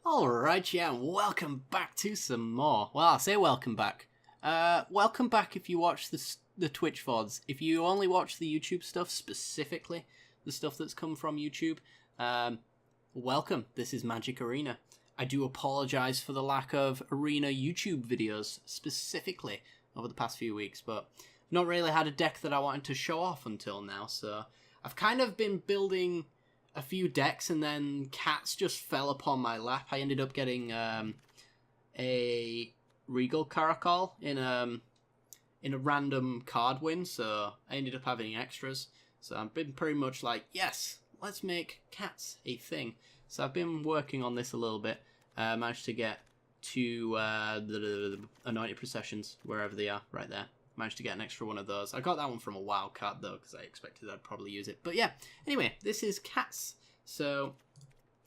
Alright, yeah, welcome back to some more. Well, I say welcome back. Welcome back if you watch the Twitch VODs. If you only watch the YouTube stuff, specifically the stuff that's come from YouTube, welcome. This is Magic Arena. I do apologise for the lack of Arena YouTube videos, specifically, over the past few weeks, but I've not really had a deck that I wanted to show off until now, so I've kind of been building a few decks, and then cats just fell upon my lap. I ended up getting a Regal Caracol in a random card win, so I ended up having extras. So I've been pretty much like, yes, let's make cats a thing. So I've been working on this a little bit. Managed to get two the Anointed Processions, wherever they are, right there. Managed to get an extra one of those. I got that one from a wild card though, because I expected I'd probably use it. But yeah, anyway, this is cats. So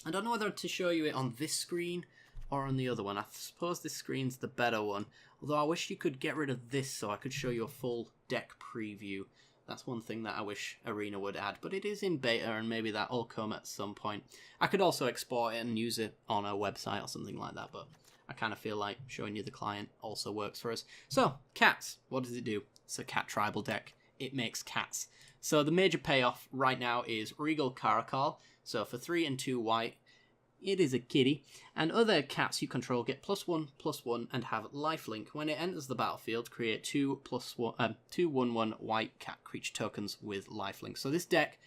I don't know whether to show you it on this screen or on the other one. I suppose this screen's the better one. Although I wish you could get rid of this so I could show you a full deck preview. That's one thing that I wish Arena would add. But it is in beta, and maybe that will come at some point. I could also export it and use it on a website or something like that, but I kind of feel like showing you the client also works for us. So, cats. What does it do? It's a cat tribal deck. It makes cats. So the major payoff right now is Regal Caracol. So for 3 and 2 white, it is a kitty. And other cats you control get +1/+1 and have lifelink. When it enters the battlefield, create 2/1/1 white cat creature tokens with lifelink. So this deck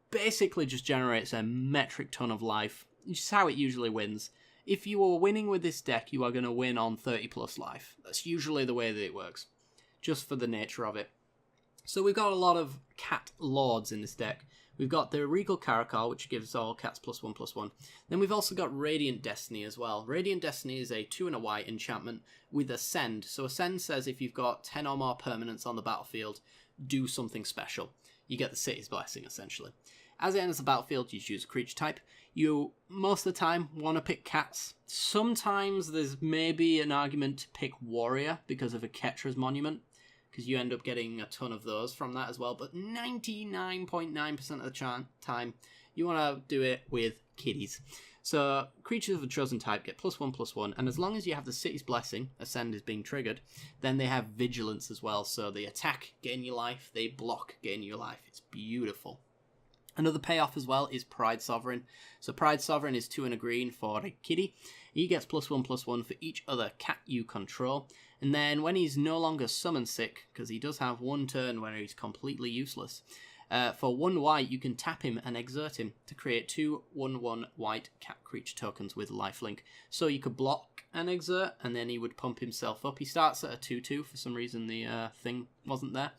basically just generates a metric ton of life, which is how it usually wins. If you are winning with this deck, you are going to win on 30 plus life. That's usually the way that it works, just for the nature of it. So we've got a lot of cat lords in this deck. We've got the Regal Caracol, which gives all cats +1/+1. Then we've also got Radiant Destiny as well. Radiant Destiny is a 2 and a white enchantment with Ascend. So Ascend says if you've got 10 or more permanents on the battlefield, do something special. You get the City's Blessing, essentially. As it enters the battlefield, you choose a creature type. You, most of the time, want to pick cats. Sometimes there's maybe an argument to pick warrior because of a Ketra's Monument, because you end up getting a ton of those from that as well. But 99.9% of the time, you want to do it with kitties. So creatures of a chosen type get +1/+1, and as long as you have the City's Blessing, Ascend is being triggered, then they have Vigilance as well. So they attack, gain your life, they block, gain your life. It's beautiful. Another payoff as well is Pride Sovereign. So Pride Sovereign is 2 and a green for a kitty. He gets +1/+1 for each other cat you control. And then when he's no longer summon sick, because he does have one turn where he's completely useless, for 1 white you can tap him and exert him to create 2/1/1 white cat creature tokens with lifelink. So you could block and exert, and then he would pump himself up. He starts at a 2/2, for some reason the thing wasn't there.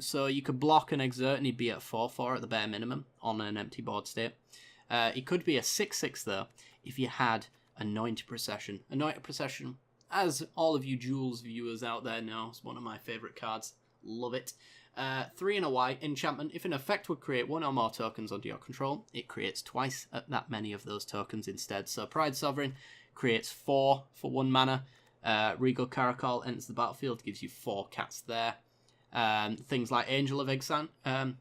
So you could block and exert, and he'd be at 4/4 at the bare minimum on an empty board state. He could be a 6/6 though, if you had Anointed Procession. Anointed Procession, as all of you Jules viewers out there know, is one of my favourite cards. Love it. 3 and a white enchantment. If an effect would create 1 or more tokens under your control, it creates twice that many of those tokens instead. So Pride Sovereign creates 4 for 1 mana. Regal Caracol enters the battlefield, gives you 4 cats there. Things like Angel of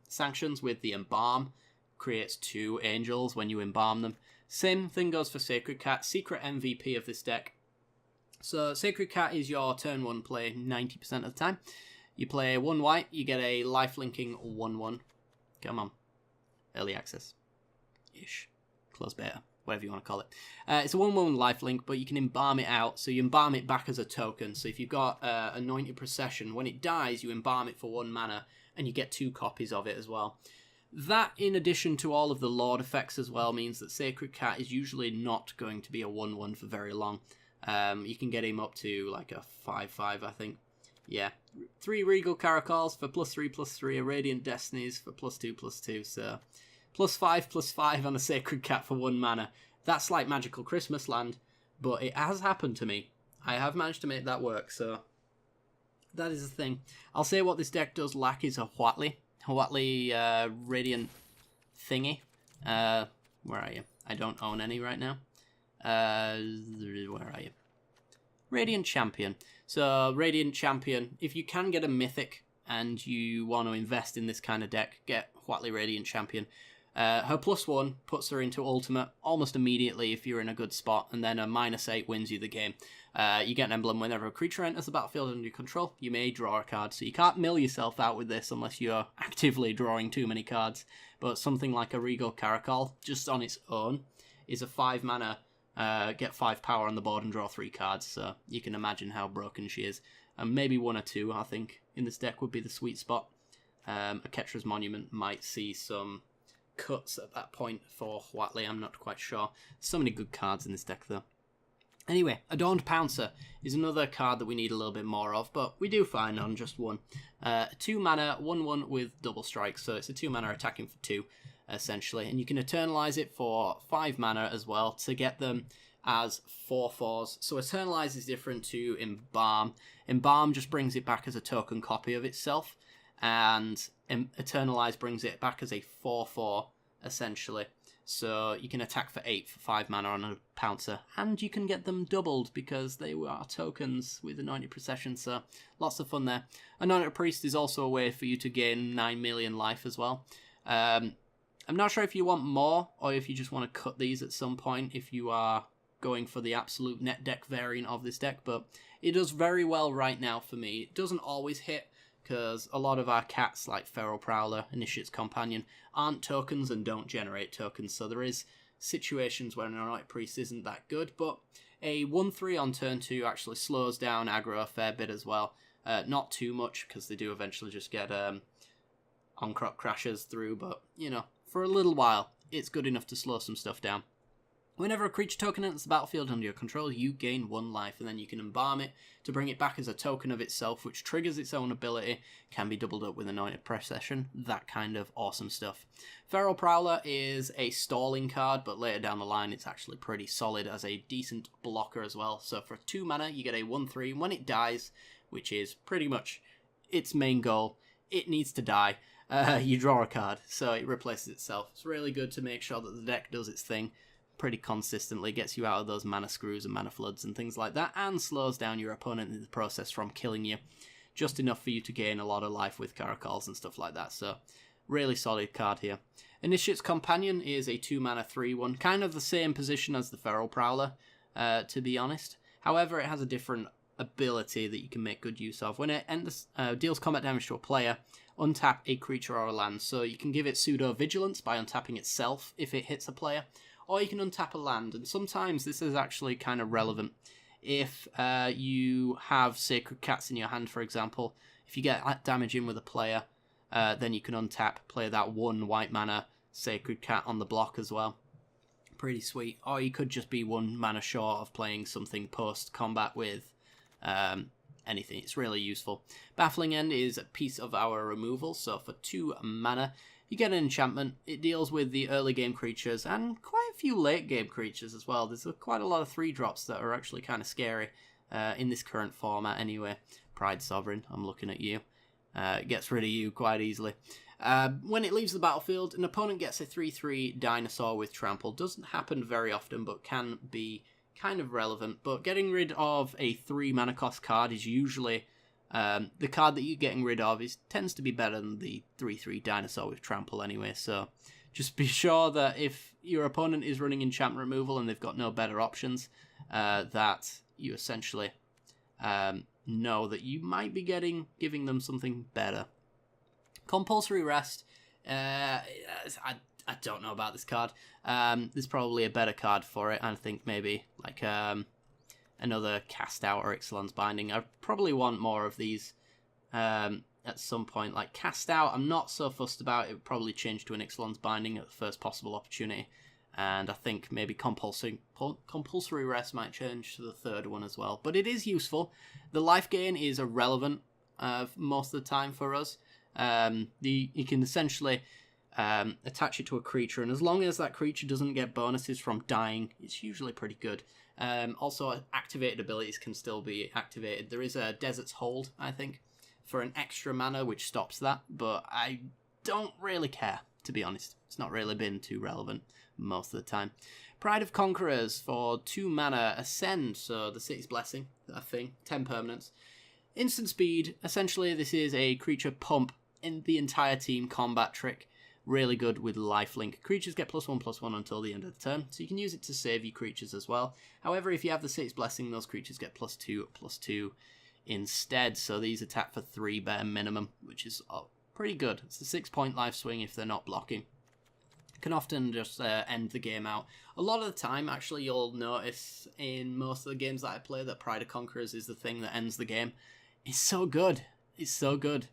Sanctions with the Embalm creates 2 angels when you embalm them. Same thing goes for Sacred Cat, secret MVP of this deck. So Sacred Cat is your turn 1 play 90% of the time. You play 1 white, you get a life-linking 1/1. Come on. Early access. Ish. Close beta. Whatever you want to call it. It's a 1/1 lifelink, but you can embalm it out, so you embalm it back as a token. So if you've got Anointed Procession, when it dies, you embalm it for 1 mana, and you get 2 copies of it as well. That, in addition to all of the Lord effects as well, means that Sacred Cat is usually not going to be a 1/1 for very long. You can get him up to like a 5/5, I think. Yeah. 3 Regal Caracols for +3/+3, a Radiant Destinies for +2/+2, so +5/+5 on a Sacred Cat for 1 mana. That's like Magical Christmas Land, but it has happened to me. I have managed to make that work, so that is the thing. I'll say what this deck does lack is a Huatli Radiant thingy. Where are you? I don't own any right now. Where are you? Radiant Champion. So Radiant Champion, if you can get a Mythic and you want to invest in this kind of deck, get Huatli Radiant Champion. Her +1 puts her into ultimate almost immediately if you're in a good spot, and then a -8 wins you the game. You get an emblem whenever a creature enters the battlefield under your control. You may draw a card, so you can't mill yourself out with this unless you're actively drawing too many cards. But something like a Regal Caracol, just on its own, is a 5 mana, get 5 power on the board and draw 3 cards, so you can imagine how broken she is. And maybe 1 or 2, I think, in this deck would be the sweet spot. A Ketra's Monument might see some cuts at that point for Huatley, I'm not quite sure. So many good cards in this deck, though. Anyway, Adorned Pouncer is another card that we need a little bit more of, but we do find on just 1. 2 mana, 1/1 with double strike, so it's a 2 mana attacking for 2, essentially. And you can Eternalize it for 5 mana as well to get them as 4/4s. So Eternalize is different to Embalm. Embalm just brings it back as a token copy of itself, and Eternalize brings it back as a 4/4, essentially. So you can attack for 8 for 5 mana on a Pouncer, and you can get them doubled because they are tokens with Anointed Procession, so lots of fun there. Anointed Priest is also a way for you to gain 9 million life as well. I'm not sure if you want more, or if you just want to cut these at some point if you are going for the absolute net deck variant of this deck, but it does very well right now for me. It doesn't always hit, because a lot of our cats, like Feral Prowler, Initiate's Companion, aren't tokens and don't generate tokens, so there is situations where an Anointed Priest isn't that good, but a 1/3 on turn 2 actually slows down aggro a fair bit as well. Not too much, because they do eventually just get on-crop crashes through, but, you know, for a little while, it's good enough to slow some stuff down. Whenever a creature token enters the battlefield under your control, you gain 1 life, and then you can Embalm it to bring it back as a token of itself, which triggers its own ability, can be doubled up with Anointed Procession, that kind of awesome stuff. Feral Prowler is a stalling card, but later down the line it's actually pretty solid as a decent blocker as well. So for 2 mana, you get a 1/3, and when it dies, which is pretty much its main goal, it needs to die, you draw a card, so it replaces itself. It's really good to make sure that the deck does its thing pretty consistently, gets you out of those mana screws and mana floods and things like that, and slows down your opponent in the process from killing you, just enough for you to gain a lot of life with Caracols and stuff like that. So really solid card here. Initiate's Companion is a 2 mana 3/1, kind of the same position as the Feral Prowler, to be honest. However, it has a different ability that you can make good use of. When it deals combat damage to a player, untap a creature or a land, so you can give it pseudo vigilance by untapping itself if it hits a player, or you can untap a land, and sometimes this is actually kind of relevant. If you have Sacred Cats in your hand, for example, if you get damage in with a player, then you can untap, play that 1 white mana Sacred Cat on the block as well. Pretty sweet. Or you could just be 1 mana short of playing something post-combat with anything. It's really useful. Baffling End is a piece of our removal, so for 2 mana, you get an enchantment. It deals with the early game creatures and quite a few late game creatures as well. There's quite a lot of 3-drops that are actually kind of scary in this current format anyway. Pride Sovereign, I'm looking at you. It gets rid of you quite easily. When it leaves the battlefield, an opponent gets a 3/3 dinosaur with trample. Doesn't happen very often, but can be kind of relevant. But getting rid of a 3 mana cost card is usually the card that you're getting rid of tends to be better than the 3/3 dinosaur with trample anyway, so just be sure that if your opponent is running enchantment removal and they've got no better options, that you essentially know that you might be giving them something better. Compulsory Rest, I don't know about this card. There's probably a better card for it. I think maybe like another Cast Out or Ixalan's Binding. I probably want more of these at some point. Like Cast Out, I'm not so fussed about. It would probably change to an Ixalan's Binding at the first possible opportunity. And I think maybe Compulsory Rest might change to the 3rd one as well. But it is useful. The life gain is irrelevant most of the time for us. You can essentially attach it to a creature, and as long as that creature doesn't get bonuses from dying, it's usually pretty good. Also, activated abilities can still be activated. There is a Desert's Hold, I think, for an extra mana, which stops that, but I don't really care, to be honest. It's not really been too relevant most of the time. Pride of Conquerors for 2 mana, Ascend, so the City's Blessing, that thing, 10 permanents. Instant speed, essentially this is a creature pump in the entire team combat trick. Really good with lifelink. Creatures get +1/+1 until the end of the turn, so you can use it to save your creatures as well. However, if you have the 6 Blessing, those creatures get +2/+2 instead, so these attack for 3 bare minimum, which is pretty good. It's a 6-point life swing if they're not blocking. Can often just end the game out. A lot of the time, actually, you'll notice in most of the games that I play that Pride of Conquerors is the thing that ends the game. It's so good. It's so good.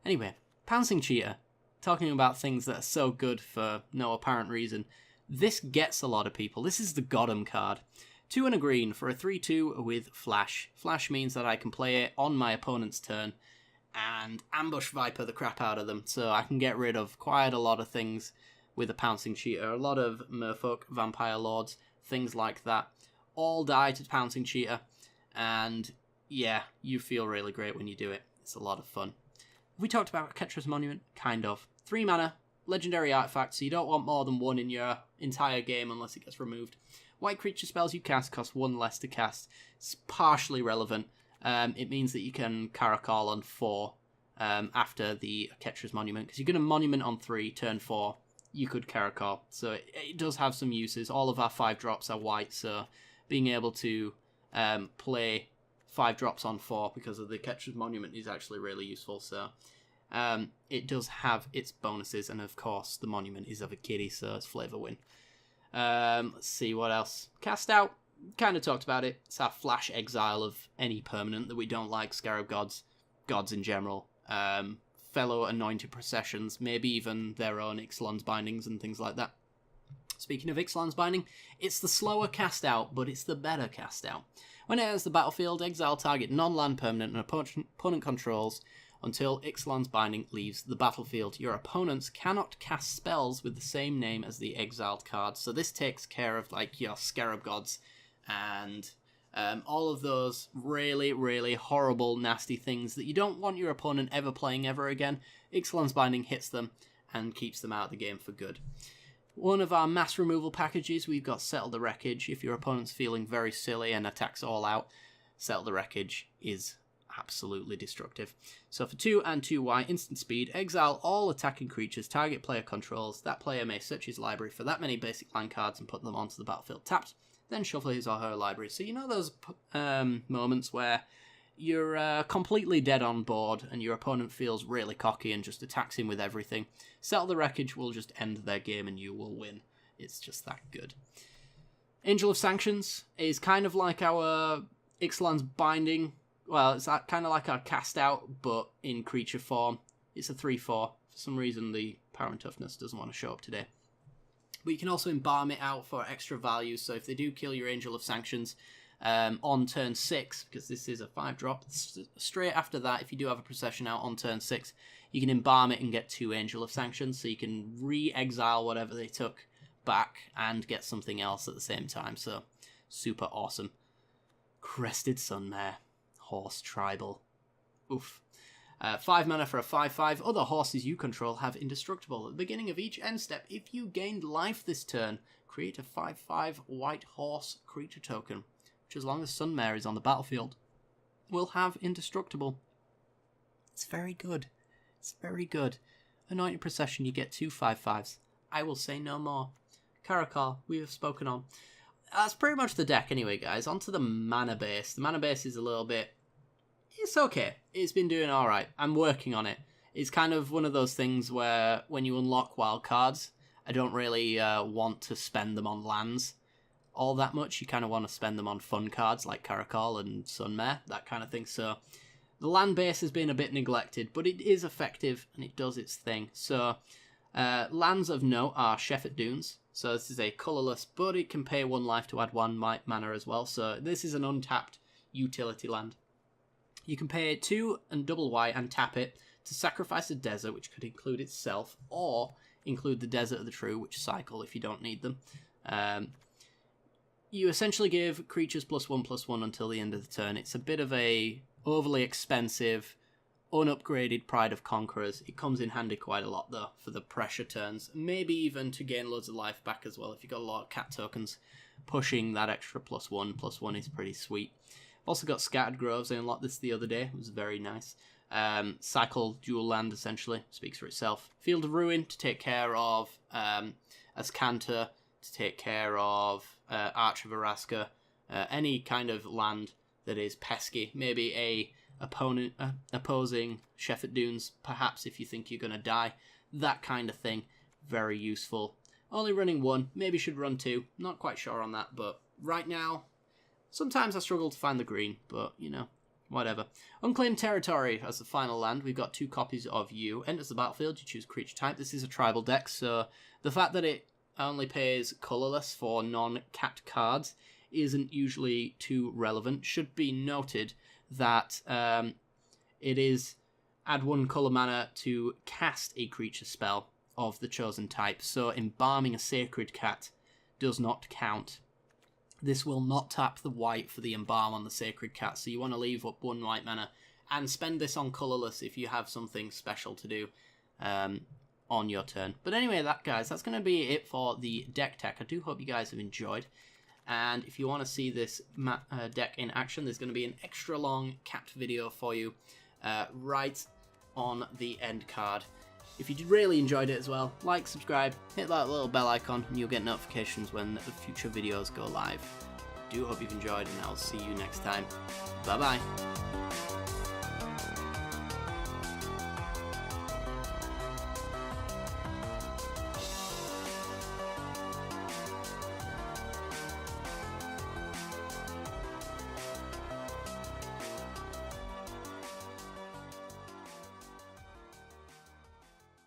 Anyway, Pouncing Cheetah. Talking about things that are so good for no apparent reason. This gets a lot of people. This is the Gotham card. 2 and a green for a 3/2 with Flash. Flash means that I can play it on my opponent's turn and ambush Viper the crap out of them. So I can get rid of quite a lot of things with a Pouncing Cheetah. A lot of Merfolk, Vampire Lords, things like that. All die to Pouncing Cheetah. And yeah, you feel really great when you do it. It's a lot of fun. We talked about Ketra's Monument? Kind of. 3 mana, legendary artifact, so you don't want more than 1 in your entire game unless it gets removed. White creature spells you cast cost 1 less to cast. It's partially relevant. It means that you can Caracal on 4 after the Ketra's Monument, because you're going to Monument on 3, turn 4. You could Caracal. So it does have some uses. All of our 5-drops are white, so being able to play 5 drops on 4 because of the Ketra's Monument is actually really useful. So it does have its bonuses, and of course the Monument is of a kitty, so it's flavor win. Let's see what else. Cast Out, kind of talked about it. It's our flash exile of any permanent that we don't like. Scarab Gods, gods in general. Fellow Anointed Processions, maybe even their own Ixalan's Bindings and things like that. Speaking of Ixalan's Binding, it's the slower Cast Out, but it's the better Cast Out. When it enters the battlefield, exile target non-land permanent and opponent controls until Ixalan's Binding leaves the battlefield. Your opponents cannot cast spells with the same name as the exiled card, so this takes care of like your Scarab Gods and all of those really, really horrible, nasty things that you don't want your opponent ever playing ever again. Ixalan's Binding hits them and keeps them out of the game for good. One of our mass removal packages, we've got Settle the Wreckage. If your opponent's feeling very silly and attacks all out, Settle the Wreckage is absolutely destructive. So for 2 and 2 white, instant speed, exile all attacking creatures target player controls. That player may search his library for that many basic land cards and put them onto the battlefield tapped. Then shuffle his or her library. So you know those moments where you're completely dead on board and your opponent feels really cocky and just attacks him with everything. Settle the Wreckage will just end their game and you will win. It's just that good. Angel of Sanctions is kind of like our Ixalan's Binding. Well, it's kind of like our Cast Out, but in creature form. It's a 3/4. For some reason, the Power and Toughness doesn't want to show up today. But you can also embalm it out for extra value. So if they do kill your Angel of Sanctions on turn 6, because this is a 5-drop, straight after that, if you do have a procession out on turn 6, you can embalm it and get 2 Angel of Sanctions. So you can re-exile whatever they took back and get something else at the same time. So super awesome. Crested Sunmare. Horse Tribal. Oof. 5 mana for a 5/5. Other horses you control have indestructible. At the beginning of each end step, if you gained life this turn, create a 5/5 white horse creature token, which as long as Sunmare is on the battlefield, will have indestructible. It's very good. It's very good. Anointed Procession, you get 2 5/5s. I will say no more. Caracal, we have spoken on. That's pretty much the deck anyway, guys. On to the mana base. The mana base is a little bit... It's okay. It's been doing alright. I'm working on it. It's kind of one of those things where when you unlock wild cards, I don't really want to spend them on lands all that much. You kind of want to spend them on fun cards like Caracal and Sunmare, that kind of thing. So the land base has been a bit neglected, but it is effective and it does its thing. So lands of note are Sheffet Dunes. So this is a colourless, but it can pay 1 life to add 1 mana as well. So this is an untapped utility land. You can pay 2 and double white and tap it to sacrifice a desert, which could include itself, or include the Desert of the True, which cycle if you don't need them. You essentially give creatures +1/+1 until the end of the turn. It's a bit of a overly expensive, unupgraded Pride of Conquerors. It comes in handy quite a lot, though, for the pressure turns. Maybe even to gain loads of life back as well. If you've got a lot of cat tokens, pushing that extra +1/+1 is pretty sweet. Also got Scattered Groves. I unlocked this the other day. It was very nice. Cycle dual land, essentially, speaks for itself. Field of Ruin to take care of Ascanter, to take care of Arch of Araska, any kind of land that is pesky. Maybe a opposing Shefford Dunes, perhaps, if you think you're going to die. That kind of thing. Very useful. Only running 1, maybe should run 2. Not quite sure on that, but right now, sometimes I struggle to find the green, but, you know, whatever. Unclaimed Territory as the final land. We've got 2 copies of you. Enters the battlefield, you choose creature type. This is a tribal deck, so the fact that it only pays colourless for non-capped cards isn't usually too relevant. Should be noted that it is add 1 colour mana to cast a creature spell of the chosen type, so embalming a Sacred Cat does not count. This will not tap the white for the embalm on the Sacred Cat, so you want to leave up 1 white mana and spend this on colourless if you have something special to do on your turn. But anyway, guys, that's going to be it for the deck tech. I do hope you guys have enjoyed, and if you want to see this deck in action, there's going to be an extra long capped video for you right on the end card. If you really enjoyed it as well, like, subscribe, hit that little bell icon, and you'll get notifications when the future videos go live. I do hope you've enjoyed, and I'll see you next time. Bye-bye.